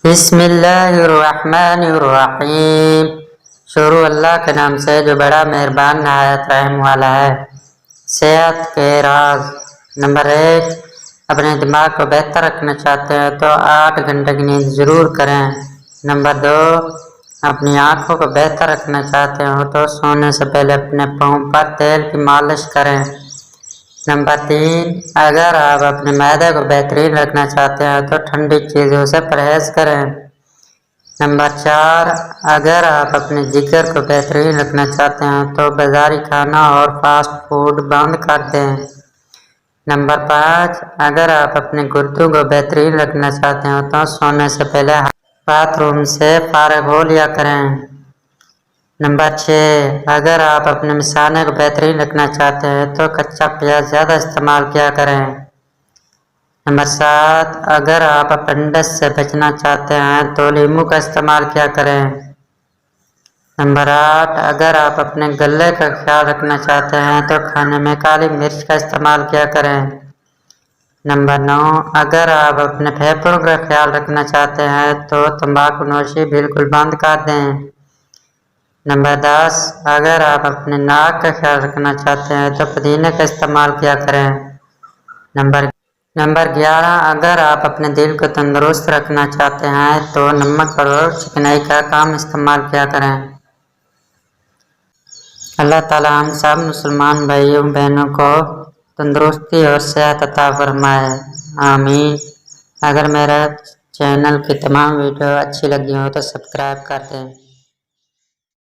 بسم اللہ الرحمن الرحیم۔ شروع اللہ کے نام سے جو بڑا مہربان نہایت رحم والا ہے۔ صحت کے راز۔ نمبر 1، اپنے دماغ کو بہتر رکھنا چاہتے ہیں تو 8 گھنٹے کی نیند ضرور کریں۔ نمبر 2، اپنی آنکھوں کو بہتر رکھنا چاہتے ہو تو سونے سے پہلے اپنے پاؤں پر تیل کی مالش کریں۔ نمبر 3، اگر آپ اپنے معدے کو بہترین رکھنا چاہتے ہیں تو ٹھنڈی چیزوں سے پرہیز کریں۔ نمبر 4، اگر آپ اپنے جگر کو بہترین رکھنا چاہتے ہیں تو بازاری کھانا اور فاسٹ فوڈ بند کر دیں۔ نمبر 5، اگر آپ اپنے گردوں کو بہترین رکھنا چاہتے ہیں تو سونے سے پہلے باتھ روم سے فارغ ہو لیا کریں۔ نمبر 6، اگر آپ اپنے مثانے کو بہترین رکھنا چاہتے ہیں تو کچا پیاز زیادہ استعمال کیا کریں۔ نمبر 7، اگر آپ اپنڈس سے بچنا چاہتے ہیں تو لیموں کا استعمال کیا کریں۔ نمبر 8، اگر آپ اپنے گلے کا خیال رکھنا چاہتے ہیں تو کھانے میں کالی مرچ کا استعمال کیا کریں۔ نمبر 9، اگر آپ اپنے پھیپھڑوں کا خیال رکھنا چاہتے ہیں تو تمباکو نوشی بالکل بند کر دیں۔ نمبر 10، اگر آپ اپنے ناک کا خیال رکھنا چاہتے ہیں تو پودینے کا استعمال کیا کریں۔ نمبر 11، اگر آپ اپنے دل کو تندرست رکھنا چاہتے ہیں تو نمک اور چکنائی کا کم استعمال کیا کریں۔ اللہ تعالی ہم سب مسلمان بھائیوں بہنوں کو تندرستی اور صحت عطا فرمائے، آمین۔ اگر میرا چینل کی تمام ویڈیو اچھی لگی ہو تو سبسکرائب کر دیں۔